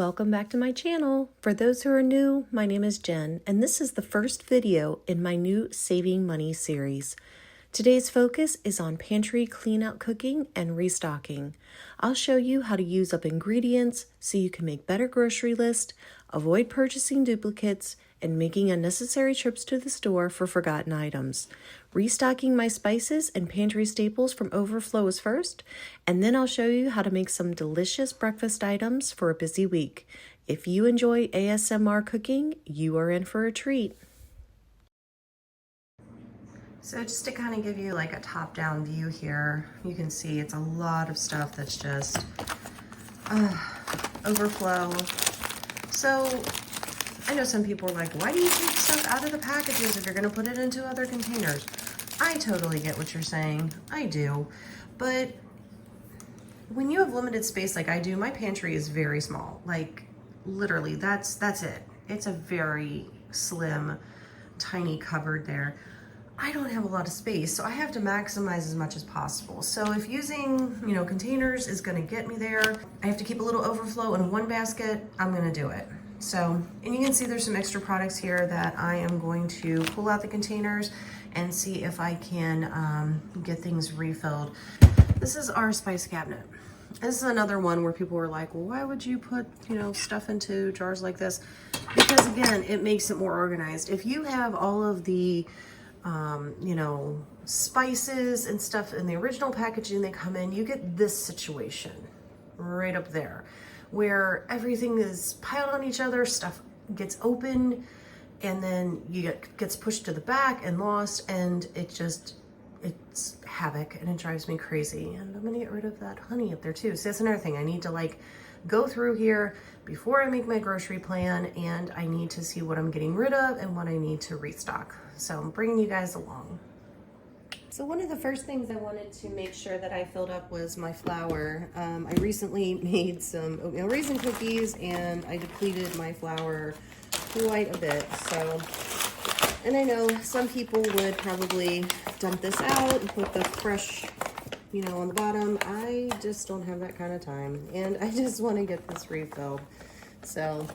Welcome back to my channel. For those who are new, my name is Jen, and this is the first video in my new Saving Money series. Today's focus is on pantry clean-out cooking and restocking. I'll show you how to use up ingredients so you can make better grocery lists, avoid purchasing duplicates, and making unnecessary trips to the store for forgotten items. Restocking my spices and pantry staples from overflow is first, and then I'll show you how to make some delicious breakfast items for a busy week. If you enjoy ASMR cooking, you are in for a treat. So just to kind of give you like a top-down view here, you can see it's a lot of stuff that's just overflow. So I know some people are like, why do you take stuff out of the packages if you're going to put it into other containers? I totally get what you're saying. I do. But when you have limited space like I do, my pantry is very small. Like literally, that's it. It's a very slim, tiny cupboard there. I don't have a lot of space, so I have to maximize as much as possible. So if using, containers is going to get me there, I have to keep a little overflow in one basket, I'm going to do it. So, and you can see there's some extra products here that I am going to pull out the containers and see if I can get things refilled. This is our spice cabinet. This is another one where people were like, well, why would you put, stuff into jars like this? Because again, it makes it more organized. If you have all of the, spices and stuff in the original packaging they come in, you get this situation right up there, where everything is piled on each other, stuff gets open, and then gets pushed to the back and lost, and it's havoc, and it drives me crazy. And I'm gonna get rid of that honey up there too. So that's another thing. I need to go through here before I make my grocery plan, and I need to see what I'm getting rid of and what I need to restock. So I'm bringing you guys along. So one of the first things I wanted to make sure that I filled up was my flour. I recently made some oatmeal raisin cookies, and I depleted my flour quite a bit. So, and I know some people would probably dump this out and put the fresh, on the bottom. I just don't have that kind of time, and I just want to get this refilled. So,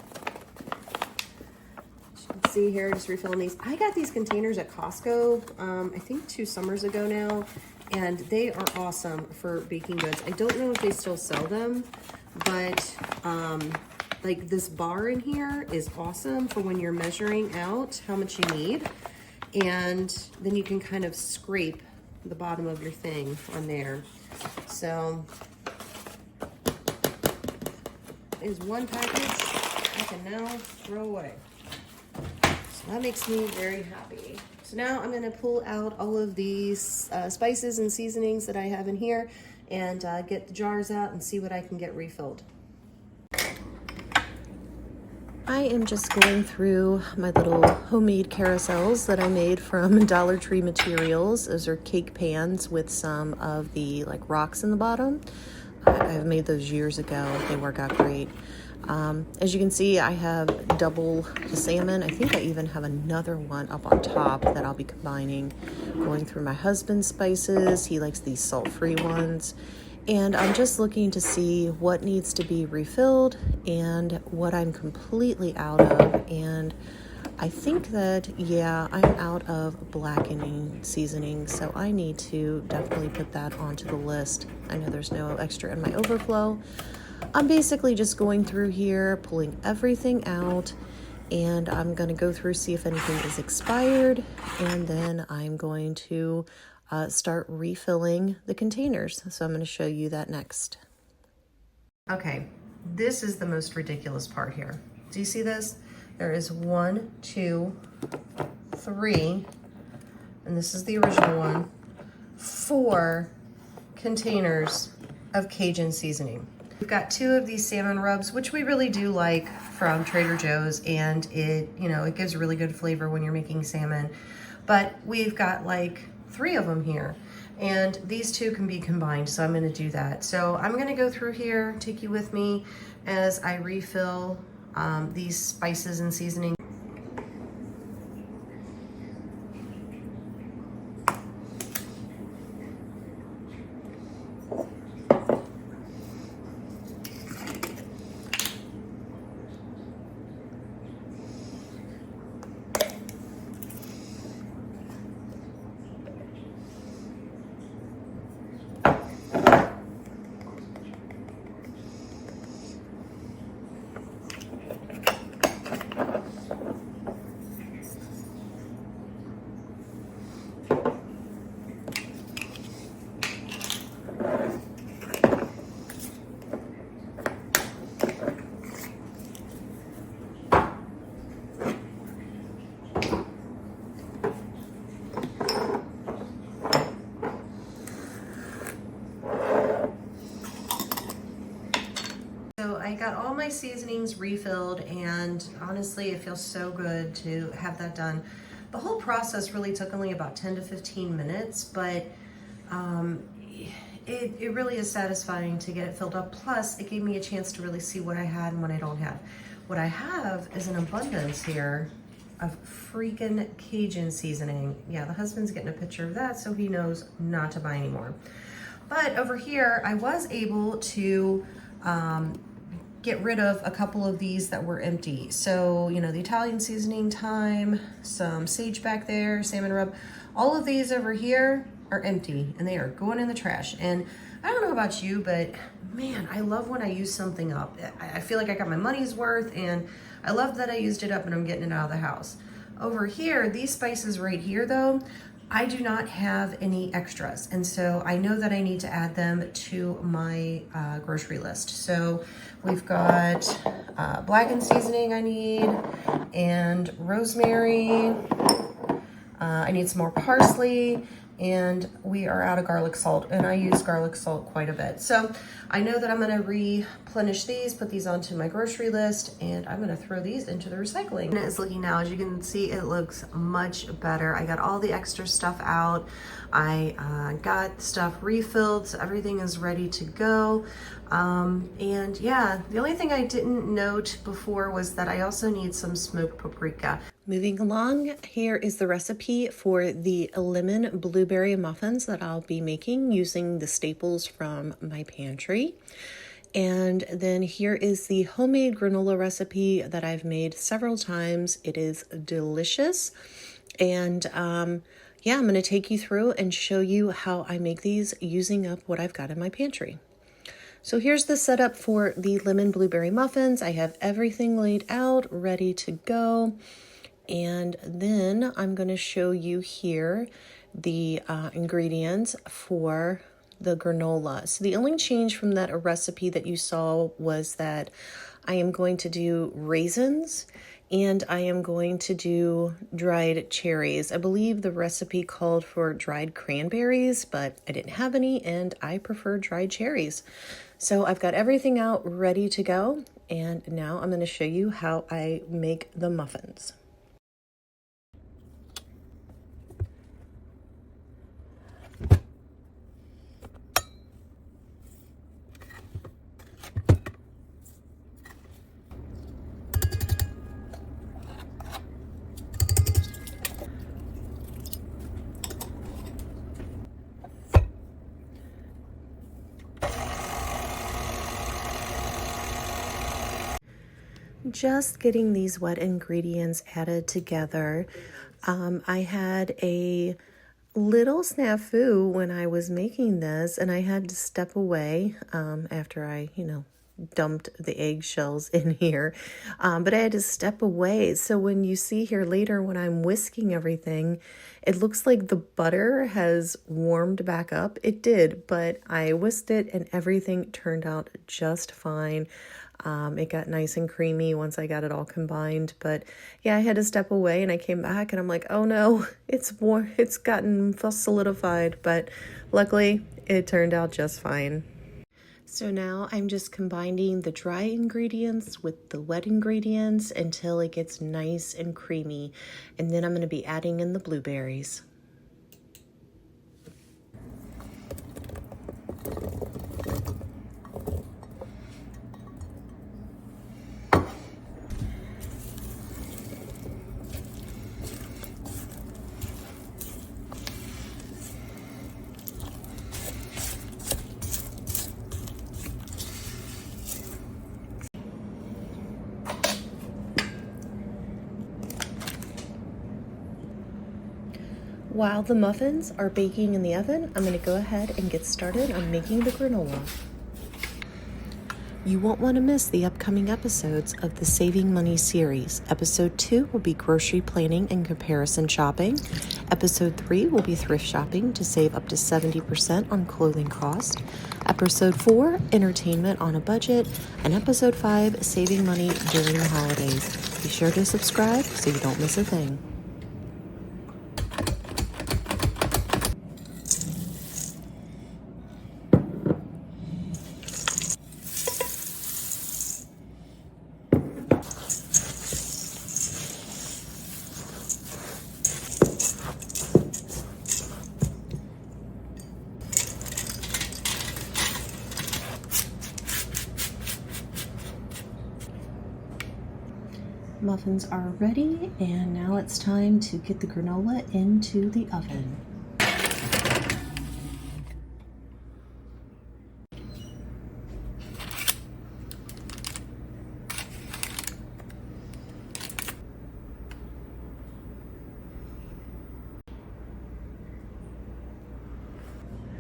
see here, just refilling these. I got these containers at Costco, I think 2 summers ago now, and they are awesome for baking goods. I don't know if they still sell them, but like this bar in here is awesome for when you're measuring out how much you need, and then you can kind of scrape the bottom of your thing on there. So is one package I can now throw away. That makes me very happy. So now I'm gonna pull out all of these spices and seasonings that I have in here and get the jars out and see what I can get refilled. I am just going through my little homemade carousels that I made from Dollar Tree materials. Those are cake pans with some of the rocks in the bottom. I've made those years ago. They work out great. As you can see, I have double the salmon. I think I even have another one up on top that I'll be combining. Going through my husband's spices. He likes these salt-free ones. And I'm just looking to see what needs to be refilled and what I'm completely out of. And I think that, yeah, I'm out of blackening seasoning, so I need to definitely put that onto the list. I know there's no extra in my overflow. I'm basically just going through here, pulling everything out, and I'm going to go through, see if anything is expired, and then I'm going to start refilling the containers. So I'm going to show you that next. Okay, this is the most ridiculous part here. Do you see this? There is 1, 2, 3, and this is the original one, 4 containers of Cajun seasoning. We've got 2 of these salmon rubs, which we really do like from Trader Joe's, and it gives really good flavor when you're making salmon. But we've got 3 of them here, and these 2 can be combined, so I'm going to do that. So I'm going to go through here, take you with me as I refill these spices and seasonings. all my seasonings refilled, and honestly, it feels so good to have that done. The whole process really took only about 10 to 15 minutes, but it really is satisfying to get it filled up. Plus, it gave me a chance to really see what I had and what I don't have. What I have is an abundance here of freaking Cajun seasoning. Yeah, the husband's getting a picture of that, so he knows not to buy anymore. But over here, I was able to get rid of a couple of these that were empty. So, you know, the Italian seasoning, thyme, some sage back there, salmon rub. All of these over here are empty and they are going in the trash. And I don't know about you, but man, I love when I use something up. I feel like I got my money's worth, and I love that I used it up and I'm getting it out of the house. Over here, these spices right here though, I do not have any extras. And so I know that I need to add them to my grocery list. So we've got blackened seasoning I need, and rosemary. I need some more parsley, and we are out of garlic salt, and I use garlic salt quite a bit. So I know that I'm gonna replenish these, put these onto my grocery list, and I'm gonna throw these into the recycling. And it is looking now, as you can see, it looks much better. I got all the extra stuff out. I got stuff refilled, so everything is ready to go. And yeah, the only thing I didn't note before was that I also need some smoked paprika. Moving along, here is the recipe for the lemon blueberry muffins that I'll be making using the staples from my pantry. And then here is the homemade granola recipe that I've made several times. It is delicious. And yeah, I'm going to take you through and show you how I make these using up what I've got in my pantry. So here's the setup for the lemon blueberry muffins. I have everything laid out, ready to go. And then I'm going to show you here the ingredients for the granola. So the only change from that recipe that you saw was that I am going to do raisins and I am going to do dried cherries. I believe the recipe called for dried cranberries, but I didn't have any and I prefer dried cherries. So I've got everything out ready to go, and now I'm going to show you how I make the muffins. Just getting these wet ingredients added together, I had a little snafu when I was making this, and I had to step away after I, dumped the eggshells in here, but I had to step away. So when you see here later when I'm whisking everything, it looks like the butter has warmed back up. It did, but I whisked it and everything turned out just fine. It got nice and creamy once I got it all combined, but yeah, I had to step away and I came back and I'm like, oh no, it's gotten solidified, but luckily it turned out just fine. So now I'm just combining the dry ingredients with the wet ingredients until it gets nice and creamy, and then I'm going to be adding in the blueberries. While the muffins are baking in the oven, I'm going to go ahead and get started on making the granola. You won't want to miss the upcoming episodes of the Saving Money series. Episode 2 will be grocery planning and comparison shopping. Episode 3 will be thrift shopping to save up to 70% on clothing cost. Episode 4, entertainment on a budget. And Episode 5, saving money during the holidays. Be sure to subscribe so you don't miss a thing. Muffins are ready, and now it's time to get the granola into the oven.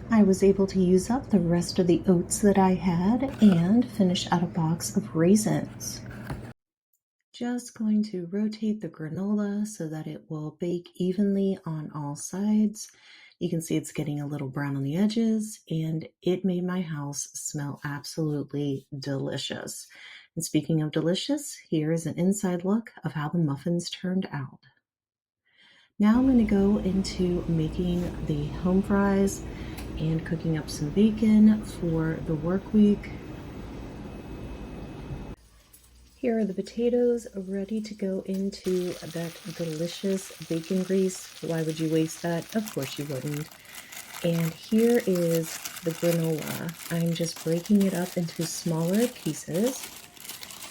I was able to use up the rest of the oats that I had and finish out a box of raisins. Just going to rotate the granola so that it will bake evenly on all sides. You can see it's getting a little brown on the edges, and it made my house smell absolutely delicious. And speaking of delicious, here is an inside look of how the muffins turned out. Now I'm going to go into making the home fries and cooking up some bacon for the work week. Here are the potatoes ready to go into that delicious bacon grease. Why would you waste that? Of course you wouldn't. And here is the granola. I'm just breaking it up into smaller pieces,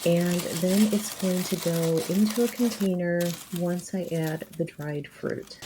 and then it's going to go into a container once I add the dried fruit.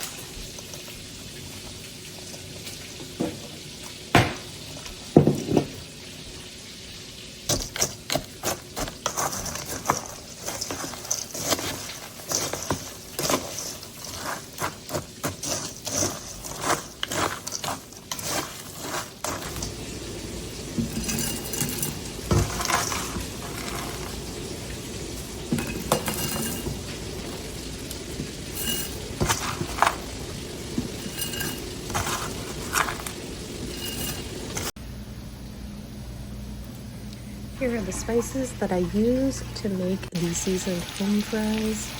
Here are the spices that I use to make the seasoned home fries.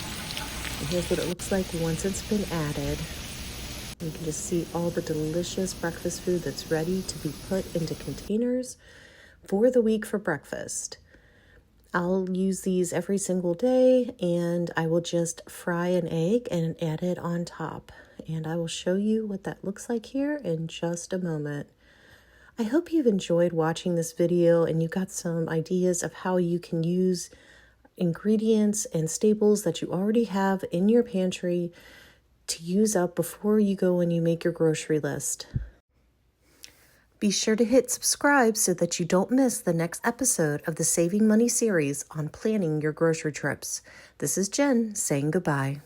And here's what it looks like once it's been added. You can just see all the delicious breakfast food that's ready to be put into containers for the week for breakfast. I'll use these every single day, and I will just fry an egg and add it on top. And I will show you what that looks like here in just a moment. I hope you've enjoyed watching this video and you got some ideas of how you can use ingredients and staples that you already have in your pantry to use up before you go and you make your grocery list. Be sure to hit subscribe so that you don't miss the next episode of the Saving Money series on planning your grocery trips. This is Jen saying goodbye.